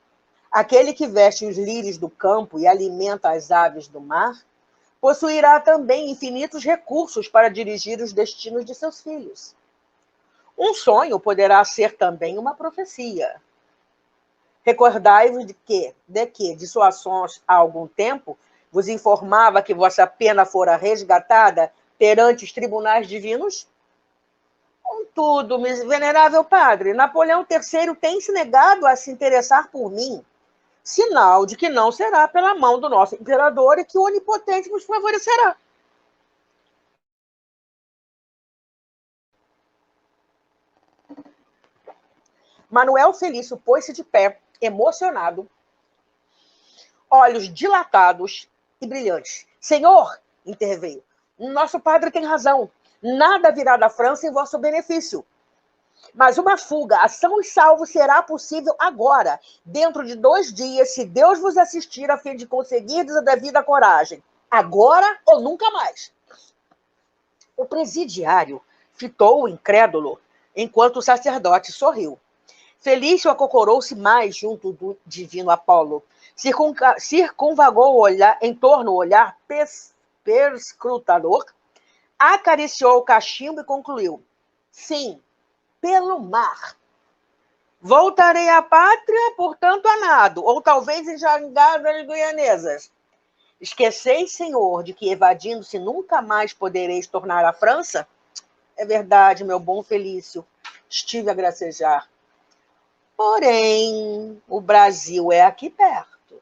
Aquele que veste os lírios do campo e alimenta as aves do mar possuirá também infinitos recursos para dirigir os destinos de seus filhos. Um sonho poderá ser também uma profecia. Recordai-vos de dissuasões há algum tempo, vos informava que vossa pena fora resgatada perante os tribunais divinos? Contudo, venerável padre, Napoleão III tem se negado a se interessar por mim, sinal de que não será pela mão do nosso imperador e que o Onipotente nos favorecerá. Manuel Felício pôs-se de pé, emocionado, olhos dilatados e brilhantes. Senhor, interveio, nosso padre tem razão. Nada virá da França em vosso benefício. Mas uma fuga, a são e salvo, será possível agora, dentro de 2 dias, se Deus vos assistir, a fim de conseguirdes a devida coragem. Agora ou nunca mais. O presidiário fitou-o incrédulo, enquanto o sacerdote sorriu. Felício acocorou-se mais junto do divino Apolo. Circunvagou o olhar, em torno o olhar perscrutador, acariciou o cachimbo e concluiu. Sim, pelo mar. Voltarei à pátria, portanto, a nado, ou talvez em jangadas guianesas. Esqueceis, senhor, de que evadindo-se nunca mais podereis tornar à França? É verdade, meu bom Felício, estive a gracejar. Porém, o Brasil é aqui perto.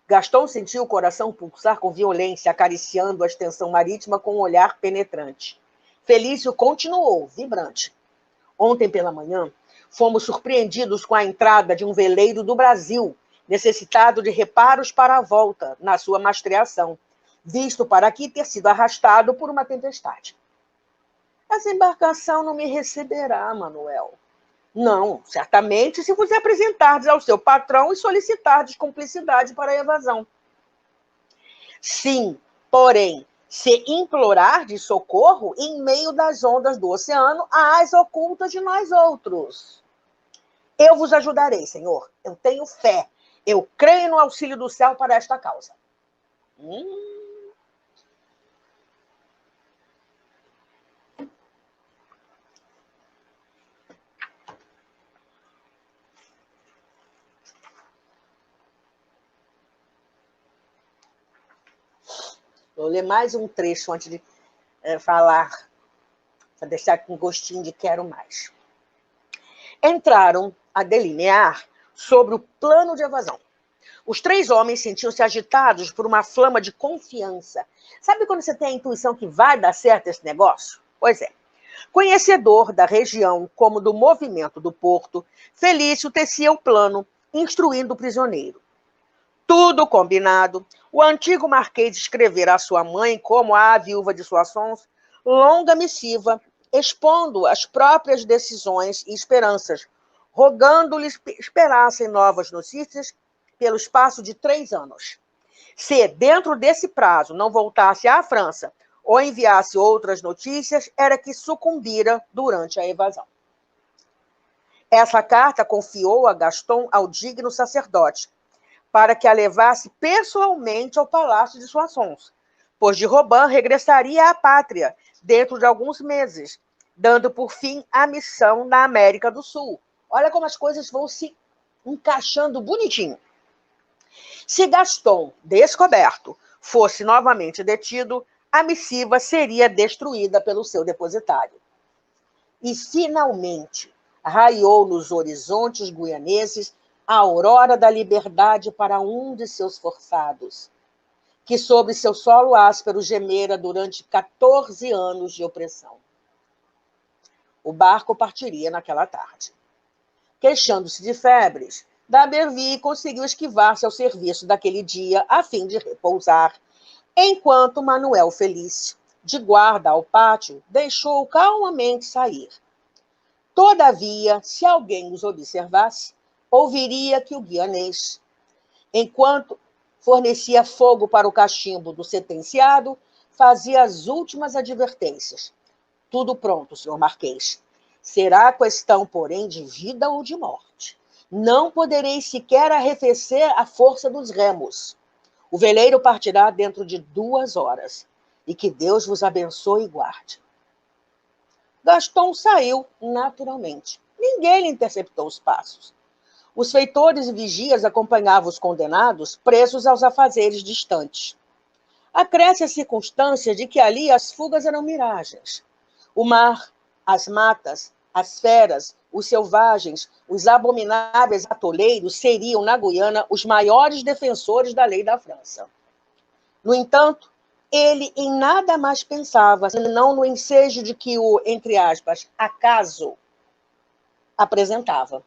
Gaston sentiu o coração pulsar com violência, acariciando a extensão marítima com um olhar penetrante. Felício continuou, vibrante. Ontem pela manhã, fomos surpreendidos com a entrada de um veleiro do Brasil, necessitado de reparos para a volta, na sua mastreação, visto para aqui ter sido arrastado por uma tempestade. Essa embarcação não me receberá, Manuel. Não, certamente, se vos apresentardes ao seu patrão e solicitardes cumplicidade para a evasão. Sim, porém, se implorardes socorro em meio das ondas do oceano, às ocultas de nós outros. Eu vos ajudarei, Senhor. Eu tenho fé. Eu creio no auxílio do céu para esta causa. Vou ler mais um trecho antes de falar, para deixar com gostinho de quero mais. Entraram a delinear sobre o plano de evasão. Os 3 homens sentiam-se agitados por uma flama de confiança. Sabe quando você tem a intuição que vai dar certo esse negócio? Pois é. Conhecedor da região como do movimento do porto, Felício tecia o plano, instruindo o prisioneiro. Tudo combinado, o antigo marquês escrevera à sua mãe, como à viúva de Soissons, longa missiva, expondo as próprias decisões e esperanças, rogando-lhes esperassem novas notícias pelo espaço de 3 anos. Se, dentro desse prazo, não voltasse à França ou enviasse outras notícias, era que sucumbira durante a evasão. Essa carta confiou a Gaston ao digno sacerdote, para que a levasse pessoalmente ao palácio de Soissons, pois de Robin regressaria à pátria dentro de alguns meses, dando por fim a missão na América do Sul. Olha como as coisas vão se encaixando bonitinho. Se Gaston, descoberto, fosse novamente detido, a missiva seria destruída pelo seu depositário. E, finalmente, raiou nos horizontes guianeses a aurora da liberdade para um de seus forçados, que sobre seu solo áspero gemera durante 14 anos de opressão. O barco partiria naquela tarde. Queixando-se de febres, D'Aberville conseguiu esquivar-se ao serviço daquele dia a fim de repousar, enquanto Manuel Felício, de guarda ao pátio, deixou-o calmamente sair. Todavia, se alguém os observasse, ouviria que o guianês, enquanto fornecia fogo para o cachimbo do sentenciado, fazia as últimas advertências. Tudo pronto, senhor Marquês. Será questão, porém, de vida ou de morte. Não poderei sequer arrefecer a força dos remos. O veleiro partirá dentro de 2 horas. E que Deus vos abençoe e guarde. Gaston saiu naturalmente. Ninguém lhe interceptou os passos. Os feitores e vigias acompanhavam os condenados, presos aos afazeres distantes. Acresce a circunstância de que ali as fugas eram miragens. O mar, as matas, as feras, os selvagens, os abomináveis atoleiros seriam, na Guiana, os maiores defensores da lei da França. No entanto, ele em nada mais pensava, senão no ensejo de que o, entre aspas, acaso apresentava.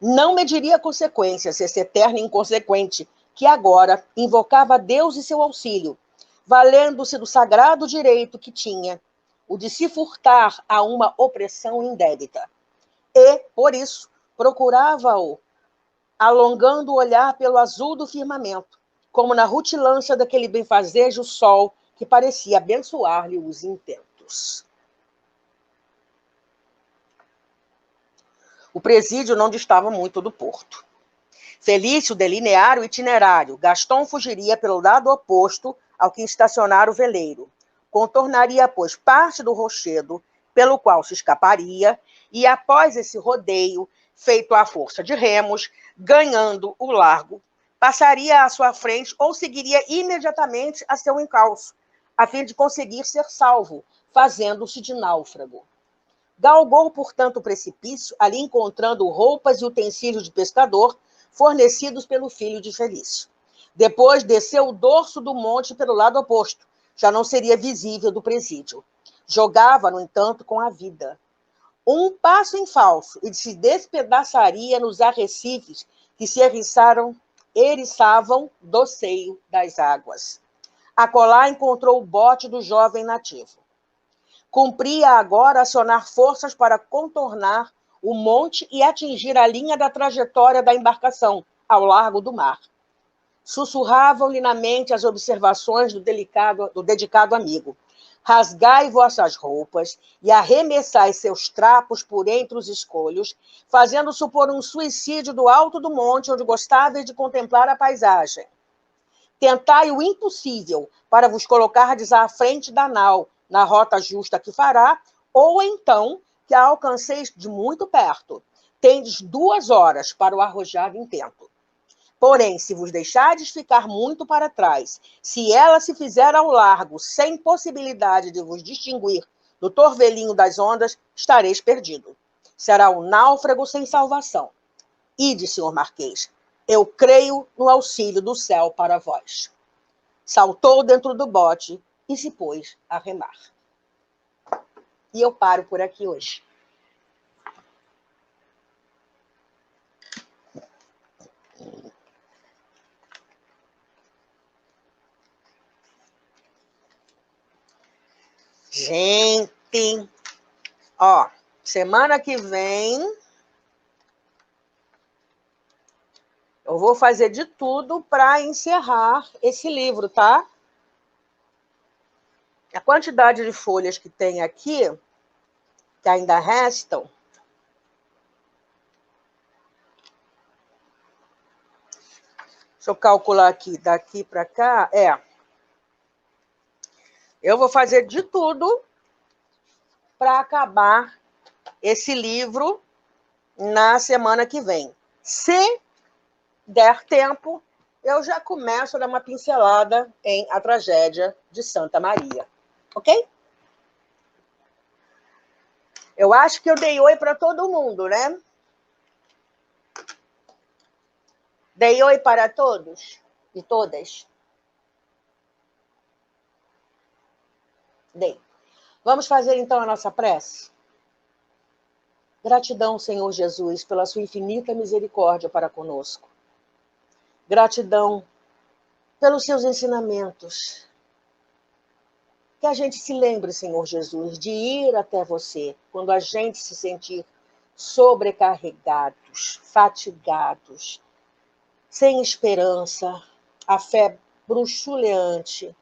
Não mediria consequências esse eterno inconsequente, que agora invocava Deus e seu auxílio, valendo-se do sagrado direito que tinha, o de se furtar a uma opressão indébita. E, por isso, procurava-o, alongando o olhar pelo azul do firmamento, como na rutilância daquele benfazejo sol que parecia abençoar-lhe os intentos. O presídio não distava muito do porto. Felício delineara o itinerário. Gaston fugiria pelo lado oposto ao que estacionara o veleiro. Contornaria, pois, parte do rochedo, pelo qual se escaparia, e após esse rodeio, feito à força de remos, ganhando o largo, passaria à sua frente ou seguiria imediatamente a seu encalço, a fim de conseguir ser salvo, fazendo-se de náufrago. Galgou, portanto, o precipício, ali encontrando roupas e utensílios de pescador fornecidos pelo filho de Felício. Depois desceu o dorso do monte pelo lado oposto, já não seria visível do presídio. Jogava, no entanto, com a vida. Um passo em falso e se despedaçaria nos arrecifes que se eriçavam do seio das águas. Acolá encontrou o bote do jovem nativo. Cumpria agora acionar forças para contornar o monte e atingir a linha da trajetória da embarcação, ao largo do mar. Sussurravam-lhe na mente as observações do dedicado amigo. Rasgai vossas roupas e arremessai seus trapos por entre os escolhos, fazendo supor um suicídio do alto do monte, onde gostáveis de contemplar a paisagem. Tentai o impossível para vos colocardes à frente da nau, na rota justa que fará, ou então que a alcanceis de muito perto. Tendes 2 horas para o arrojado intento. Porém, se vos deixardes ficar muito para trás, se ela se fizer ao largo, sem possibilidade de vos distinguir do torvelinho das ondas, estareis perdido. Será um náufrago sem salvação. Ide, senhor Marquês, eu creio no auxílio do céu para vós. Saltou dentro do bote e se pôs a remar. E eu paro por aqui hoje. Gente, ó, semana que vem eu vou fazer de tudo para encerrar esse livro, tá? A quantidade de folhas que tem aqui, que ainda restam, deixa eu calcular aqui, daqui para cá, eu vou fazer de tudo para acabar esse livro na semana que vem. Se der tempo, eu já começo a dar uma pincelada em A Tragédia de Santa Maria. Ok? Eu acho que eu dei oi para todo mundo, né? Dei oi para todos e todas. Dei. Vamos fazer então a nossa prece? Gratidão, Senhor Jesus, pela sua infinita misericórdia para conosco. Gratidão pelos seus ensinamentos. Que a gente se lembre, Senhor Jesus, de ir até você quando a gente se sentir sobrecarregados, fatigados, sem esperança, a fé bruxuleante.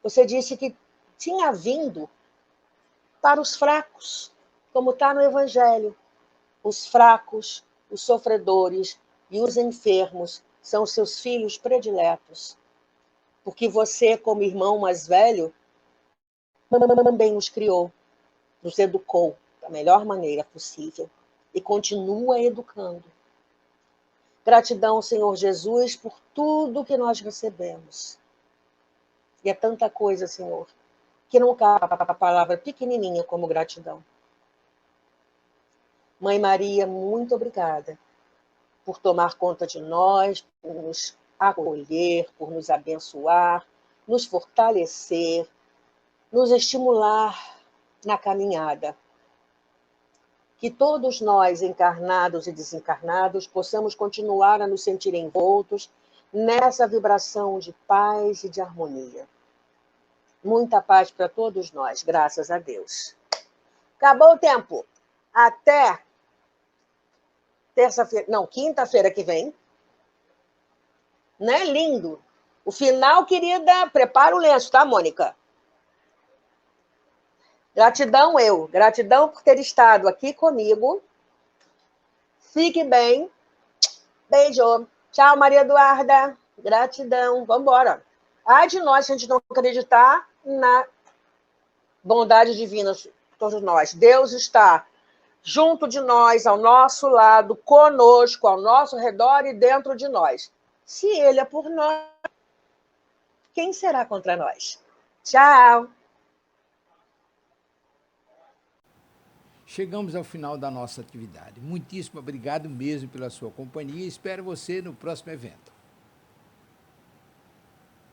Você disse que tinha vindo para os fracos, como está no Evangelho. Os fracos, os sofredores e os enfermos são seus filhos prediletos. Porque você, como irmão mais velho, também os criou, nos educou da melhor maneira possível e continua educando. Gratidão, Senhor Jesus, por tudo que nós recebemos. E é tanta coisa, Senhor, que não cabe a palavra pequenininha como gratidão. Mãe Maria, muito obrigada por tomar conta de nós, por nos acolher, por nos abençoar, nos fortalecer, nos estimular na caminhada. Que todos nós, encarnados e desencarnados, possamos continuar a nos sentir envoltos nessa vibração de paz e de harmonia. Muita paz para todos nós, graças a Deus. Acabou o tempo. Até terça-feira, não, quinta-feira que vem. Né? Lindo. O final, querida, prepara o lenço, tá, Mônica? Gratidão gratidão por ter estado aqui comigo. Fique bem. Beijo. Tchau, Maria Eduarda. Gratidão. Vamos embora. Ai de nós se a gente não acreditar na bondade divina de todos nós. Deus está junto de nós, ao nosso lado, conosco, ao nosso redor e dentro de nós. Se Ele é por nós, quem será contra nós? Tchau. Chegamos ao final da nossa atividade. Muitíssimo obrigado mesmo pela sua companhia e espero você no próximo evento.